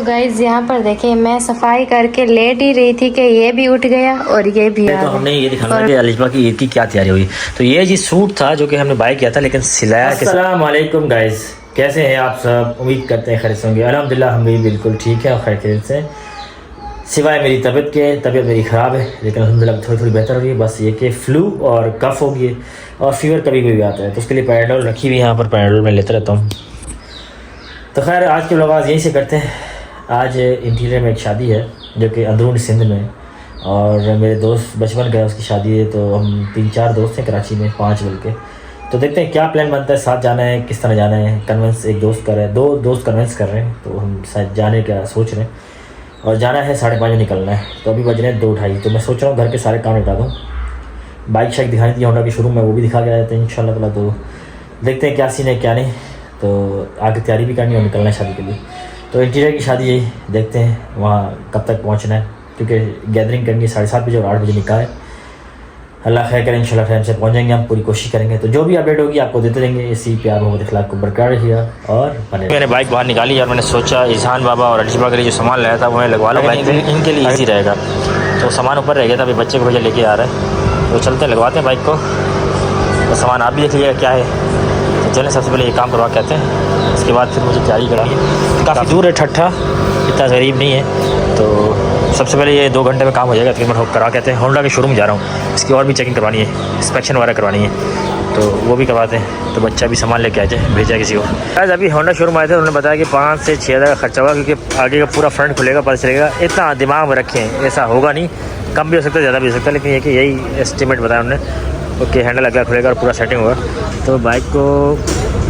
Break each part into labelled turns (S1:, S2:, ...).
S1: Guys यहाँ पर देखें, मैं सफाई करके लेट ही रही थी कि ये भी उठ गया और ये भी
S2: तो हमने ये दिखाना कि अलिशबा की ईद की क्या तैयारी हुई। तो ये जी सूट था जो कि हमने बाय किया था लेकिन सिलाया। अस्सलाम वालेकुम गाइस, कैसे हैं आप सब? उम्मीद करते हैं खैर से होंगे। अल्हम्दुलिल्लाह हम भी बिल्कुल ठीक है और खैर से, सिवाय मेरी तबीयत के। तबीयत मेरी ख़राब है लेकिन अल्हम्दुलिल्लाह थोड़ी बेहतर हो रही है। बस ये कि फ्लू और कफ़ हो गई और फीवर कभी भी आता है, तो उसके लिए पैराडोल रखी हुई है यहाँ पर। पैराडोल मैं लेता रहता हूँ। तो खैर आज के लोग यहीं से करते हैं। आज इंटीरियर में एक शादी है जो कि अंदरूनी सिंध में, और मेरे दोस्त बचपन का उसकी शादी है। तो हम 3-4 दोस्त हैं कराची में, 5 बल्कि। तो देखते हैं क्या प्लान बनता है, साथ जाना है, किस तरह जाना है। कन्वेंस एक दोस्त कर रहा है, 2 दोस्त कन्वेंस कर रहे हैं, तो हम शायद जाने का सोच रहे हैं। और जाना है 5:30 बजे निकलना है। तो अभी बज रहे हैं 2-2:30। तो मैं सोच रहा हूँ घर के सारे काम निपटा दूँ। बाइक शाइक दिखाई थी होंडा के शुरू में, वो भी दिखा के आए थे इंशाल्लाह ताला। तो देखते हैं क्या सीन है क्या नहीं। तो आगे तैयारी भी करनी है और निकलना है शादी के लिए। तो इंटीरियर की शादी यही, देखते हैं वहाँ कब तक पहुँचना है, क्योंकि गैदरिंग करनी है 7:30 बजे और 8 बजे निकाह है। अल्लाह खैर करें, इंशाल्लाह टाइम से पहुँच जाएंगे, हम पूरी कोशिश करेंगे। तो जो भी अपडेट होगी आपको देते रहेंगे। इसी प्यार मोहब्बत इखलाक को बरकरार रखिएगा। और मैंने बाइक बाहर निकाली और मैंने सोचा इजहान बाबा और अलिशबा के लिए जो सामान लाया था वो मैं लगवा लो बाइक पे, इनके लिए ईजी रहेगा। तो सामान ऊपर रह गया था, अभी बच्चे को भैया लेके आ रहा है। तो चलते लगवाते हैं बाइक को। तो सामान आप भी देख लीजिएगा क्या है। तो चलें, सबसे पहले ये काम करवा के आते हैं, इसके बाद फिर मुझे तैयारी करानी है। काफ़ी दूर है ठट्ठा, इतना गरीब नहीं है। तो सबसे पहले ये 2 घंटे में काम हो जाएगा। तकरीबन होकर करा के आते हैं। होंडा के शोरूम जा रहा हूँ, इसकी और भी चेकिंग करवानी है, इंस्पेक्शन वगैरह करवानी है, तो वो भी करवाते हैं। तो बच्चा भी सामान लेके आ जाए, भेजा किसी को। आज अभी होंडा शोरूम आए थे, उन्होंने बताया कि 5 से 6 हज़ार का खर्चा होगा, क्योंकि आगे का पूरा फ्रंट खुलेगा, पता चलेगा। इतना दिमाग में रखें, ऐसा होगा नहीं, कम भी हो सकता है ज़्यादा भी हो सकता है, लेकिन ये कि यही एस्टिमेट बताया उन्होंने। ओके, हैंडल अगला खुलेगा और पूरा सेटिंग होगा। तो बाइक को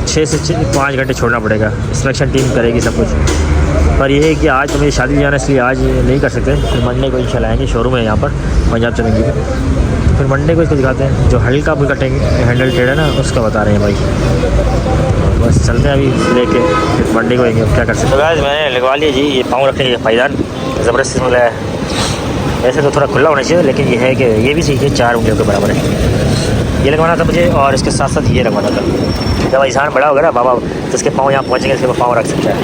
S2: 6 से 5 घंटे छोड़ना पड़ेगा, इंस्पेक्शन टीम करेगी सब कुछ। पर यह है कि आज तो मेरी शादी जाना, इसलिए आज नहीं कर सकते। फिर मंडे को इंशाल्लाह आएंगे, शोरूम है यहाँ पर पंजाब चलेंगे। फिर मंडे को इसको दिखाते हैं, जो हल्का फुल्का हैंडल टेढ़ है ना, उसका बता रहे हैं भाई। बस चलते हैं अभी लेके, फिर मंडे को आएंगे। क्या कर सकते हैं। तो गाइस मैंने लगवा लिया जी ये पाँव रखने के पायदान, ज़बरदस्ती में लगाया। वैसे तो थोड़ा खुला होना चाहिए, लेकिन ये है कि ये भी चाहिए, 4 उंगलियों के बराबर है। ये लगवाना था मुझे, और इसके साथ साथ ये लगवाना था। जब इंसान बड़ा होगा ना बाबा, तो इसके पाँव यहाँ पहुँचेंगे, इसके पाँव रख सकता है।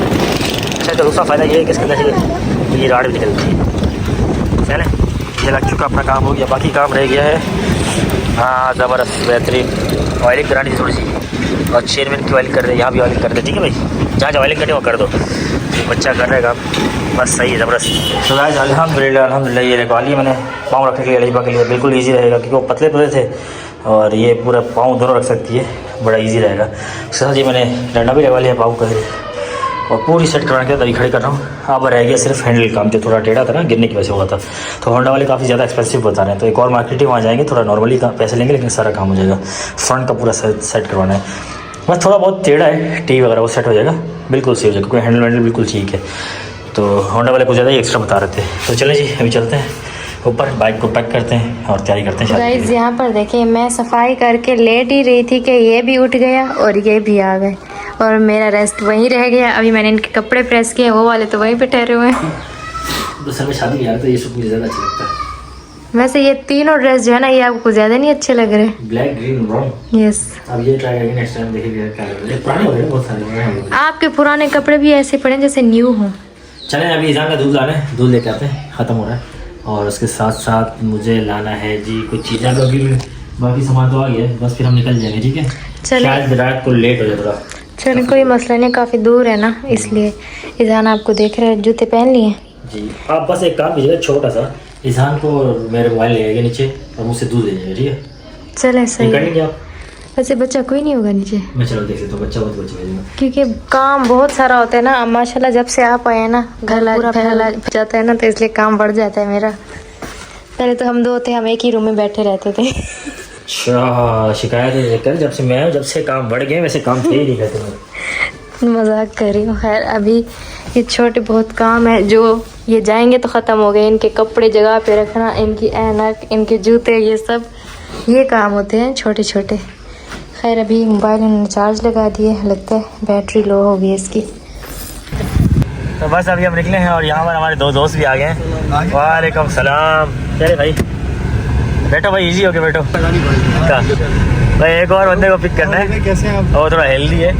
S2: अच्छा, तो दूसरा फ़ायदा ये है कि इसके अंदर ये राड भी निकलती है। चलें, ये लग चुका, अपना काम हो गया, बाकी काम रह गया है। हाँ, ज़बरदस्त बेहतरीन ऑयलिंग करानी थी थोड़ी सी, और चेयरमैन की ऑयलिंग कर रहे, यहाँ भी ऑयलिंग कर दे। ठीक है भाई, जहाँ जहाँ ऑयलिंग करनी वो कर दो, बच्चा कर रहेगा बस, सही है, ज़बरदस्त। तो गाइस अल्हम्दुलिल्लाह ये लगवा लिया मैंने पाँव रखने के लिए, अलिशबा के लिए बिल्कुल ईजी रहेगा, क्योंकि वो पतले पतले थे और ये पूरा पाँव दोनों रख सकती है, बड़ा ईजी रहेगा। उसके साथ ये मैंने डंडा भी लगवा लिया पाँव का, और पूरी सेट करवा के तभी खड़ी कर रहा हूँ। अब रह गया सिर्फ हैंडल काम, जो थोड़ा टेढ़ा था ना, गिरने की वजह से हुआ था। तो होंडा वाले काफ़ी ज़्यादा एक्सपेंसिव बता रहे हैं, तो एक और मार्केटिंग वहाँ जाएंगे, थोड़ा नॉर्मली पैसे लेंगे, लेकिन सारा काम हो जाएगा। फ्रंट का पूरा सेट करवाना है, बस थोड़ा बहुत टेढ़ा है, टी वगैरह वो सेट हो जाएगा, बिल्कुल सही हो जाएगा, क्योंकि हैंडल बिल्कुल ठीक है। तो होंडा वाले कुछ ज़्यादा ही एक्स्ट्रा बता रहे थे। तो चलें जी, अभी चलते हैं ऊपर, बाइक को पैक करते हैं और तैयारी करते हैं।
S1: गाइस यहाँ पर देखें, मैं सफाई करके लेट ही रही थी कि ये भी उठ गया और ये भी आ गए, और मेरा रेस्ट वहीं रह गया। अभी मैंने इनके कपड़े प्रेस किए, वो वाले तो वहीं पे ठहरे हुए हैं।
S2: दूसरे में शादी में यार, तो ये सब मुझे ज़्यादा अच्छा लगता है।
S1: वैसे ये तीनों ड्रेस जो है ना, ये आपको ज़्यादा नहीं अच्छे लग रहे?
S2: Black, green, brown.
S1: यस,
S2: अब ये ट्राई करेंगे, नेक्स्ट टाइम देखेंगे क्या लगता है। पुराने हो गए बहुत सारे,
S1: आपके पुराने कपड़े भी ऐसे पड़े जैसे न्यू हो।
S2: चलें, अभी ईजान का दूध लाना है, दूध लेके आते हैं, ख़त्म हो रहा है। और उसके साथ साथ मुझे लाना है जी कुछ चीज़ें, क्योंकि बाकी सामान तो आ गया है, बस फिर हम निकल जाएंगे। ठीक है, शायद रात को लेट हो जाए थोड़ा।
S1: चलो, कोई मसला नहीं, काफ़ी दूर है ना, इसलिए। ईजान आपको देख रहे हैं, जूते पहन लिए
S2: जी। आप बस एक काम कीजिएगा, छोटा सा, ईजान को मेरे मोबाइल ले आइएगा नीचे और मुझसे दूध ले जाइएगा। ठीक है,
S1: चले, सही
S2: कर लेंगे आप।
S1: वैसे बच्चा कोई नहीं होगा नीचे?
S2: मैं चलो देख लेता हूँ, बच्चा बहुत बच्चा भेजूंगा,
S1: क्योंकि काम बहुत सारा होता है ना। माशाल्लाह जब से आप आए ना, घर पूरा फैला जाता है ना, तो इसलिए काम बढ़ जाता है मेरा। पहले तो हम 2 थे, हम एक ही रूम में बैठे रहते थे।
S2: अच्छा, शिकायत कर, जब से काम बढ़ गए, वैसे काम थे ही नहीं कहते।
S1: मजाक कर रही हूँ। खैर, अभी ये छोटे बहुत काम है, जो ये जाएंगे तो ख़त्म हो गए। इनके कपड़े जगह पे रखना, इनकी ऐनक, इनके जूते, ये सब ये काम होते हैं छोटे छोटे। खैर, अभी मोबाइल इन्होंने चार्ज लगा दिए, लगता है बैटरी लो हो गई इसकी।
S2: तो बस अभी हम निकले हैं, और यहाँ पर हमारे 2 दोस्त भी आ गए हैं। वालेकुम सलाम। चले भाई, बैठो भाई, इजी हो गया, बैठो। भाई एक और बंदे को पिक करना है, कैसे आप? और थोड़ा हेल्दी है,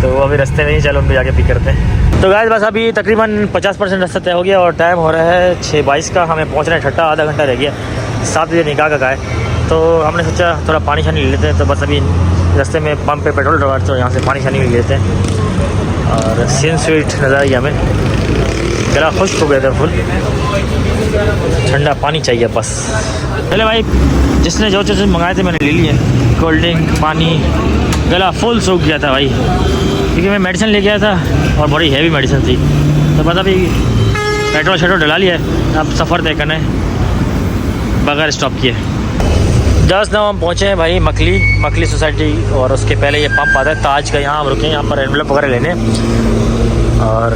S2: तो वो अभी रास्ते में ही, चलो उनको जाके पिक करते हैं। तो गाइस बस अभी तकरीबन 50% रास्ता तय हो गया और टाइम हो रहा है 6:22 का। हमें पहुंचना है ठट्टा, आधा घंटा रह गया। 7 बजे निकाह का है तो हमने सोचा थोड़ा पानी शानी ले लेते हैं। तो बस अभी रास्ते में पंप पे पेट्रोल डलवा तो यहाँ से पानी शानी ले लेते हैं। और सीन स्वीट नज़र आई हमें, गला खुश्क हो गया था फुल, ठंडा पानी चाहिए बस। पहले भाई जिसने जो चीज़ मंगाए थे मैंने ले लिए, कोल्ड ड्रिंक, पानी, गला फुल सूख गया था भाई, क्योंकि मैं मेडिसिन ले गया था और बड़ी हैवी मेडिसिन थी। तो बस अभी पेट्रोल शेट्रोल डला लिया है, अब सफ़र तय करना है बगैर स्टॉप किए। जस्ट नाउ हम पहुँचे हैं भाई मकली सोसाइटी, और उसके पहले ये पंप आता है ताज का, यहाँ हम रुके हैं। यहाँ पर एनवलप वगैरह लेने और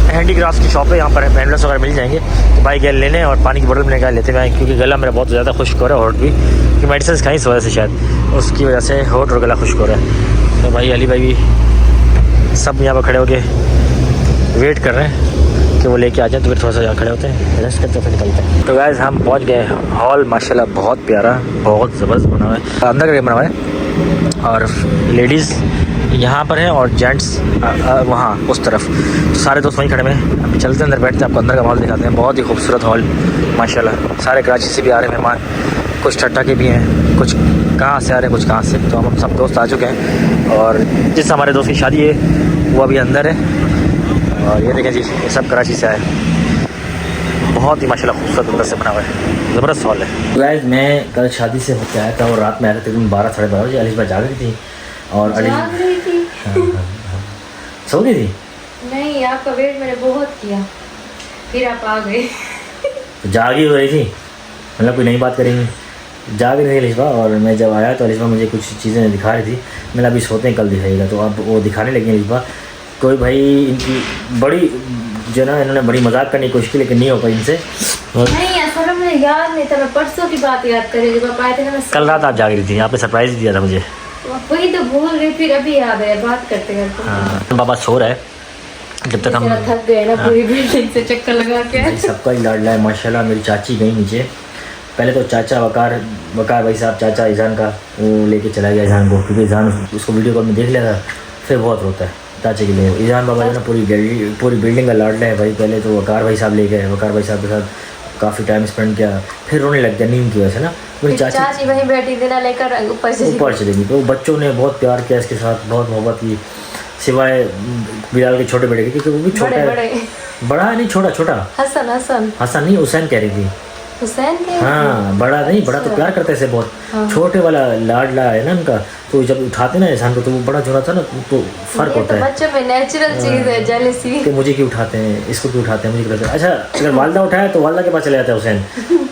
S2: हैंडीक्राफ्ट की शॉप है, यहाँ पर एनवलप्स वगैरह मिल जाएंगे। तो भाई गैल लेने और पानी की बोतल में निकाल लेते हैं, क्योंकि गला मेरा बहुत ज़्यादा खुश्क हो रहा है, होट भी, क्योंकि मेडिसिन खाई इस वजह से शायद उसकी वजह से होट और गला खुश्क हो रहा है। तो भाई अली भाई भी सब यहाँ पर खड़े होके वेट कर रहे हैं कि वो लेके आ जाए, तो फिर थोड़ा सा यहाँ खड़े होते हैं, रेस्ट करते फिर निकलते हैं। तो गाइस हम पहुँच गए हॉल, माशाल्लाह बहुत प्यारा, बहुत ज़बरदस्त बना हुआ है, अंदर करके बना हुआ है। और लेडीज़ यहाँ पर हैं और जेंट्स वहाँ उस तरफ, सारे दोस्त वहीं खड़े हैं। अभी चलते अंदर, बैठते हैं, आपको अंदर का माहौल दिखाते हैं। बहुत ही खूबसूरत हॉल माशाल्लाह, सारे कराची से भी आ रहे हैं मेहमान, कुछ ठट्टा के भी हैं, कुछ कहाँ से आ रहे हैं, कुछ कहाँ से। तो हम सब दोस्त आ चुके हैं और जिस हमारे दोस्त की शादी है वो अभी अंदर है। और ये देखें जी, ये सब कराची से आए, बहुत ही माशाल्लाह खूबसूरत अंदर से बना हुआ है, ज़बरदस्त हॉल है। गाइस मैं कल शादी से होकर आया था और रात में आया था तकरीबन 12 साढ़े 12 बजे। अलीश भाई जाग रही थी और
S1: जाग रही थी।
S2: सो गई थी।
S1: नहीं, आपका वेट मैंने बहुत किया, फिर आप आ गए।
S2: तो जागी हो रही थी, मतलब कोई नई बात करेंगे, जाग रही थी अलीशा। और मैं जब आया तो अलीशा मुझे कुछ चीज़ें दिखा रही थी, मैंने अभी सोते हैं कल दिखाइएगा। तो अब वो दिखाने लगी अलीशा, कोई भाई इनकी बड़ी जो ना, इन्होंने बड़ी मजाक करने की कोशिश की लेकिन नहीं हो पाई इनसे।
S1: नहीं, असल में याद नहीं था, मैं परसों की बात याद कर रही थी, जब आप आए थे ना।
S2: कल रात आप जाग रही थी, यहाँ पे सरप्राइज दिया था मुझे,
S1: वही तो भूल गई, फिर अभी याद है बात करते करते।
S2: हाँ बाबा सो रहा है, जब तक हम
S1: थक गए ना पूरी बिल्डिंग से चक्कर लगा के।
S2: सबका ही लाडला है माशाल्लाह। मेरी चाची गई नीचे, पहले तो चाचा वकार भाई साहब, चाचा ईजान का, वो लेके चला गया ईजान को, क्योंकि ईजान उसको वीडियो कॉल में देख लिया था, फिर बहुत रोता है चाचे के लिए। ईजान बाबा जो ना पूरी बिल्डिंग का लाडला है भाई। पहले तो वकार भाई साहब ले गए, वकार भाई साहब के साथ काफ़ी टाइम स्पेंड किया, फिर रोने लग गया नींद की वजह से ना। मेरी चाची
S1: वहीं बैठी थी ना, लेकर ऊपर
S2: चलेगी। तो बच्चों ने बहुत प्यार किया इसके साथ, बहुत मोहब्बत की, सिवाय बिलाल के छोटे बेटे के, क्योंकि वो भी छोटा है, बड़ा नहीं, छोटा। हसन नहीं, हुसैन कह रही थी,
S1: हुसैन के।
S2: हाँ बड़ा नहीं, बड़ा तो प्यार करते से बहुत, छोटे वाला लाडला है ना उनका। तो जब उठाते ना इंसान को तो वो बड़ा जो था ना, तो फर्क होता है।
S1: बच्चों में नेचुरल चीज है जेलसी,
S2: कि मुझे क्यों उठाते हैं, इसको क्यों उठाते हैं, मुझे क्यों उठाते हैं। अच्छा अगर वालदा उठाया तो वालदा के पास चला जाता है हुसैन,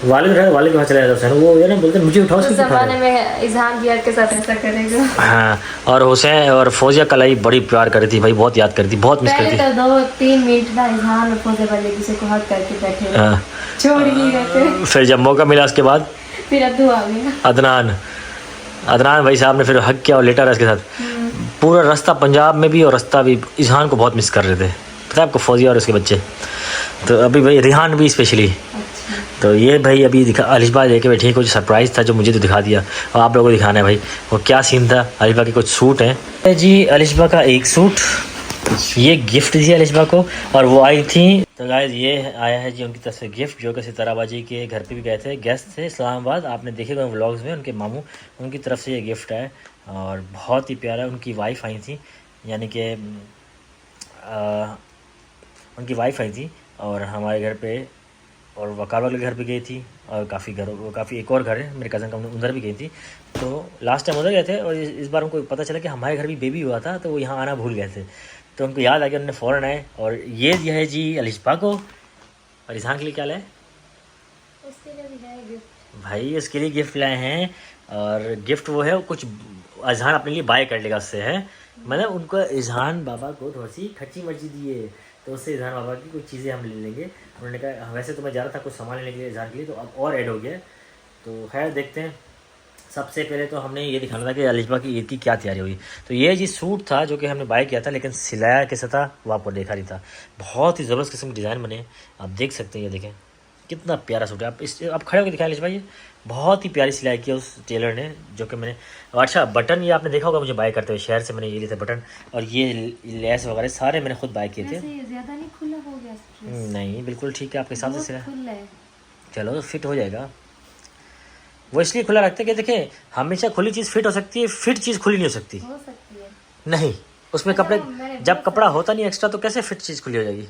S2: वालिद उठाया तो वालिद के पास चला जाता है हुसैन। वो ये ना बोलते हैं मुझे उठाओ,
S1: ज़माने में इज़हान बियार के साथ ऐसा करेगा।
S2: हाँ, और हुसैन और फौजिया कलाई बड़ी प्यार करी थी भाई, बहुत याद करती, बहुत मिस करती।
S1: 2-3 मिनट ना इज़हान और फौजिया वाले किसी को हक करके बैठे, छोड़ ही नहीं रहते।
S2: फिर जब मौका मिला उसके बाद
S1: फिर अद्दू आ गया,
S2: अदनान भाई साहब ने फिर हक किया और लेटा रहा इसके साथ पूरा रास्ता, पंजाब में भी और रास्ता भी। इज़हान को बहुत मिस कर रहे थे, पता है आपको, फौजिया और उसके बच्चे। तो अभी भाई रिहान भी स्पेशली। तो ये भाई अभी दिखा, अलिशबा लेके बैठी है, कुछ सरप्राइज़ था जो मुझे तो दिखा दिया और आप लोगों को दिखाना है भाई वो क्या सीन था। अलिशबा के कुछ सूट हैं जी, अलिशबा का एक सूट, ये गिफ्ट दिया अलिशबा को, और वो आई थी। तो गाइस ये आया है जी उनकी तरफ से गिफ्ट, जो कि सितारा बाजी के घर पे भी गए थे, गेस्ट थे इस्लामाबाद, आपने देखे गए व्लॉग्स में, उनके मामू, उनकी तरफ से ये गिफ्ट है और बहुत ही प्यारा। उनकी वाइफ आई थी, यानी कि उनकी वाइफ आई थी और हमारे घर पे, और वकार वाले घर पे गई थी, और काफ़ी एक और घर है मेरे कज़न का, उधर भी गई थी। तो लास्ट टाइम उधर गए थे और इस बार उनको पता चला कि हमारे घर भी बेबी हुआ था, तो वो यहाँ आना भूल गए थे। तो उनको याद आ गया, उन्होंने फ़ौरन आए और ये दिया है जी अलिशबा को। और इज़हान के लिए क्या लाए? भाई उसके लिए गिफ्ट लाए हैं, और गिफ्ट वो है कुछ इज़हान अपने लिए बाय कर लेगा उससे, है मतलब उनको इज़हान बाबा को थोड़ी सी खर्ची मर्ची दी है, तो उससे इज़हान बाबा की कुछ चीज़ें हम ले लेंगे। उन्होंने कहा वैसे तो मैं जा रहा था कुछ सामान लेने के लिए इज़हान के लिए, तो अब और ऐड हो गया। तो खैर देखते हैं। सबसे पहले तो हमने ये दिखाना था कि अलिशबा की ईद की क्या तैयारी हुई। तो ये जी सूट था जो कि हमने बाय किया था, लेकिन सिलाया कैसा था वो आपको देखा नहीं था। बहुत ही ज़बरदस्त किस्म के डिज़ाइन बने, आप देख सकते हैं, ये देखें कितना प्यारा सूट है। आप इस आप खड़े होकर दिखाएं अलिश भाई, बहुत ही प्यारी सिलाई की है उस टेलर ने, जो कि मैंने अच्छा बटन ये आपने देखा होगा मुझे बाय करते हुए, शहर से मैंने ये लिए थे बटन, और ये लेस वगैरह सारे मैंने खुद बाय किए थे।
S1: ज़्यादा नहीं खुला हो गया?
S2: नहीं बिल्कुल ठीक है, आपके हिसाब से सिला।
S1: खुला है।
S2: चलो तो फिट हो जाएगा। वो इसलिए खुला रखते हैं कि देखें हमेशा खुली चीज़ फिट हो सकती है, फिट चीज़ खुली नहीं हो सकती।
S1: हो सकती है
S2: नहीं उसमें
S1: अच्छा,
S2: कपड़े जब कपड़ा होता नहीं एक्स्ट्रा तो कैसे फिट चीज़ खुली हो जाएगी।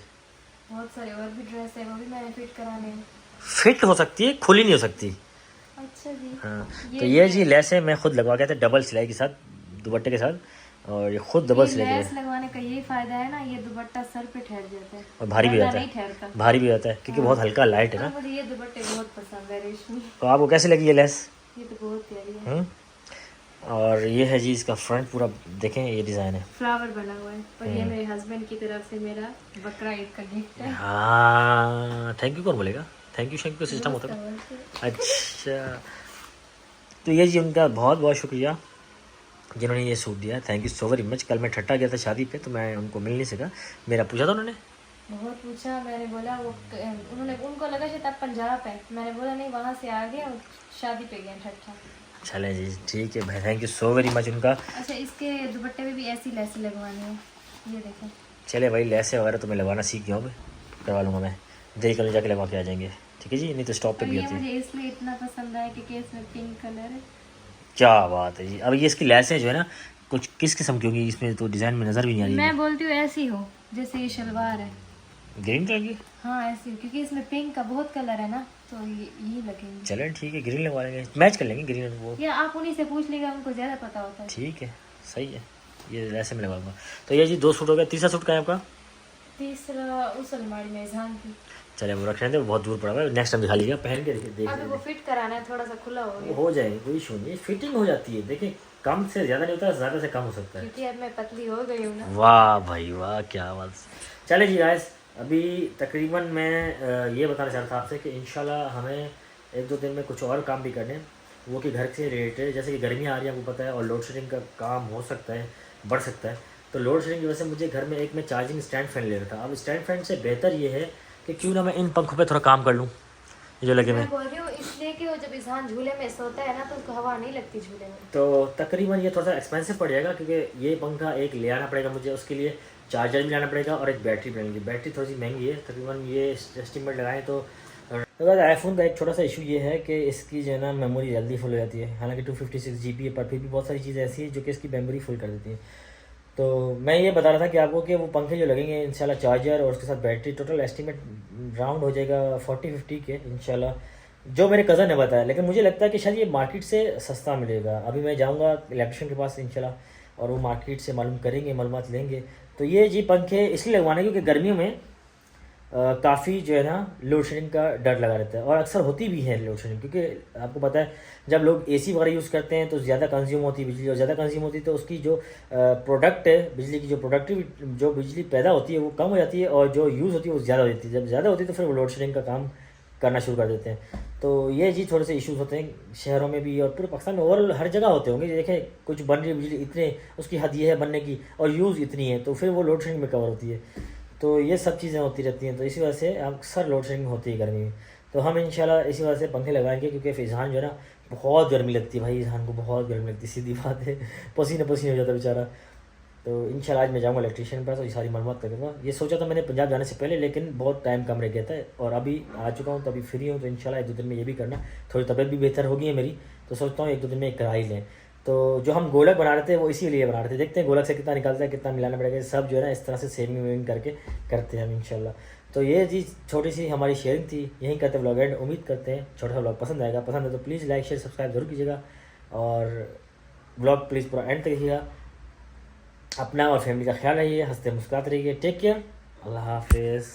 S1: बहुत सारे और भी ड्रेस है, वो भी मैंने फिट कराने हैं।
S2: फिट हो सकती है, खुली नहीं हो सकती।
S1: अच्छा जी।
S2: हाँ तो ये जी लेस है, मैं खुद लगवा के था डबल सिलाई के साथ, दुपट्टे के साथ, और ये खुद डबल सिलाई के
S1: लेस लगवाने का यही फायदा है ना, ये दुपट्टा सर पे ठहर जाता है
S2: और भारी भी
S1: वरना
S2: जाता
S1: नहीं
S2: है,
S1: ठहरता।
S2: भारी भी जाता है क्योंकि बहुत हल्का लाइट है ना।
S1: मुझे ये दुपट्टे बहुत पसंद है रेशमी।
S2: तो आपको कैसी लगी ये लेस?
S1: ये तो बहुत प्यारी है।
S2: और ये है जी इसका फ्रंट पूरा, देखें ये डिज़ाइन है,
S1: फ्लावर बना हुआ है, पर ये मेरे हस्बैंड की तरफ से मेरा बकरा ईद का गिफ्ट है।
S2: हाँ थैंक यू कौन बोलेगा, थैंक यू का सिस्टम होता है। अच्छा तो ये जी उनका बहुत बहुत शुक्रिया जिन्होंने ये सूट दिया, thank you so very much. कल मैं ठट्टा गया था शादी पे तो मैं उनको मिल नहीं सका, मेरा पूछा था उन्होंने,
S1: बहुत पूछा, मैंने बोला वो उनको लगा शायद आप पंजाब है, मैंने बोला नहीं वहाँ से आ गए और शादी पे गए ठट्टा।
S2: चले जी ठीक है भाई, thank you so very much उनका।
S1: अच्छा इसके दुपट्टे में भी ऐसी लेसी लगवानी है, ये देखें।
S2: चले भाई लेसे वगैरह तो मैं लगवाना सीख गया हूँ, करवा लूँगा मैं, देरी कल जाके लगवा के आ जाएंगे, ठीक है जी, नहीं तो स्टॉप पे भी
S1: ये
S2: होती है।
S1: मुझे इसलिए इतना पसंद आया क्योंकि इसमें पिंक कलर है।
S2: क्या बात है जी। अब ये इसकी लेसें जो है ना कुछ किस किस्म की होगी, इसमें तो डिज़ाइन में नज़र भी नहीं आ रही
S1: मैं बोलती हूँ ऐसी हो जैसे ये शलवार है।
S2: ग्रीन कलर की।
S1: हाँ ऐसी, क्योंकि इसमें पिंक का बहुत कलर है ना, तो ये लगेंगे।
S2: चलें ठीक है, ग्रीन लगवा लेंगे, मैच कर लेंगे ग्रीन वो।
S1: या आप उन्हीं से पूछ लीजिएगा, उनको ज़्यादा पता होता है।
S2: ठीक है सही है, ये ऐसे में लगाऊंगा। तो ये जी 2 सूट हो गया, तीसरा सूट का है आपका?
S1: तीसरा उस अलमारी में इज़हान की।
S2: चले वो रख लेते हैं, बहुत दूर पड़ा हुआ है, नेक्स्ट टाइम दिखा लीजिएगा पहन के देख
S1: अभी वो फिट कराना है, थोड़ा सा खुला हो गया।
S2: हो जाएगी कोई इशू नहीं, फिटिंग हो जाती है, देखिए कम से ज़्यादा नहीं होता, ज़्यादा से कम हो सकता है।
S1: क्योंकि अब मैं पतली हो गई हूँ ना।
S2: वाह भाई वाह क्या बात। चले जी गाइस, अभी तकरीबन मैं ये बताना चाहता था आपसे कि इंशाल्लाह हमें 1-2 दिन में कुछ और काम भी करने हैं, वो कि घर से रिलेटेड, जैसे कि गर्मियाँ आ रही हैं आपको पता है, और लोड शेडिंग का काम हो सकता है, बढ़ सकता है। तो लोड शेडिंग की वजह से मुझे घर में एक मैं चार्जिंग स्टैंड फैन ले रहा था। अब स्टैंड फैन से बेहतर ये है कि क्यों ना मैं इन पंखों पे थोड़ा काम कर लूँ, ये जो लगे
S1: मैं बोल रही हूँ इसलिए कि वो जब इज़हान झूले में सोता है ना तो उसको हवा नहीं लगती झूले में।
S2: तो तकरीबन ये थोड़ा सा एक्सपेंसिव पड़ जाएगा क्योंकि ये पंखा एक ले आना पड़ेगा मुझे, उसके लिए चार्जर भी लाना पड़ेगा और एक बैटरी भी लेंगी। बैटरी थोड़ी सी महंगी है, तकरीबन ये एस्टिमेट लगाएं तो अगर आईफोन का एक छोटा सा इशू ये है कि इसकी जो है ना मेमोरी जल्दी फुल हो जाती है, हालांकि 256 GB है, पर फिर भी बहुत सारी चीज़ें ऐसी है जो कि इसकी मेमोरी फुल कर देती है। तो मैं ये बता रहा था कि आपको कि वो पंखे जो लगेंगे इंशाल्लाह चार्जर और उसके साथ बैटरी, टोटल एस्टिमेट राउंड हो जाएगा 40-50 के इंशाल्लाह, जो मेरे कज़न ने बताया। लेकिन मुझे लगता है कि शायद ये मार्केट से सस्ता मिलेगा। अभी मैं जाऊंगा इलेक्ट्रिशियन के पास इंशाल्लाह और वो मार्केट से मालूम करेंगे, मालूमात लेंगे। तो ये जी पंखे इसलिए लगवाने क्योंकि गर्मियों में काफ़ी जो है ना लोड शेडिंग का डर लगा रहता है, और अक्सर होती भी है लोड शेडिंग, क्योंकि आपको पता है जब लोग एसी वगैरह यूज़ करते हैं तो ज़्यादा कंज्यूम होती है बिजली, और ज़्यादा कंज्यूम होती है तो उसकी जो प्रोडक्ट है बिजली की, जो प्रोडक्टिव जो बिजली पैदा होती है वो कम हो जाती है, और जो यूज़ होती है वो ज़्यादा हो जाती है। जब ज़्यादा होती है तो फिर वो लोड शेडिंग का काम करना शुरू कर देते हैं। तो ये जी थोड़े से इश्यूज होते हैं शहरों में भी और पूरे पाकिस्तान में, ओवरऑल हर जगह होते होंगे। देखें कुछ बन रही बिजली इतने, उसकी हद ये है बनने की और यूज़ इतनी है, तो फिर वो लोड शेडिंग में कवर होती है। तो ये सब चीज़ें होती रहती हैं, तो इसी वजह से अक्सर लोड शेडिंग होती है गर्मी में। तो हम इंशाल्लाह इसी वजह से पंखे लगाएंगे, क्योंकि फिजान जो है ना बहुत गर्मी लगती है भाई, इज़हान को बहुत गर्मी लगती है, सीधी बात है, पसीने पसीने हो जाता है बेचारा। तो इंशाल्लाह आज मैं जाऊँगा इलेक्ट्रिशियन पर, तो ये सारी मालूमात करूँगा। ये सोचा था मैंने पंजाब जाने से पहले, लेकिन बहुत टाइम कम रह गया था और अभी आ चुका हूँ, तो अभी फ्री हूँ। तो इंशाल्लाह 1-2 दिन में ये भी करना, थोड़ी तबीयत भी बेहतर होगी है मेरी, तो सोचता हूँ 1-2 दिन में करा ही लें। तो जो हम गोलक बना रहे थे वो इसीलिए बना रहे थे, देखते हैं गोलक से कितना निकलता है, कितना मिलाना पड़ेगा, सब जो है ना इस तरह से सेविंग वेविंग करके करते हैं हम इंशाल्लाह। तो ये जी छोटी सी हमारी शेयरिंग थी, यहीं करते व्लॉग एंड। उम्मीद करते हैं छोटा सा व्लॉग पसंद आएगा, पसंद है तो प्लीज़ लाइक शेयर सब्सक्राइब जरूर कीजिएगा, और व्लॉग प्लीज़ पूरा एंड तक देखिएगा। अपना और फैमिली का ख्याल रखिए, हंसते मुस्कुराते रहिए, टेक केयर, अल्लाह हाफिज़।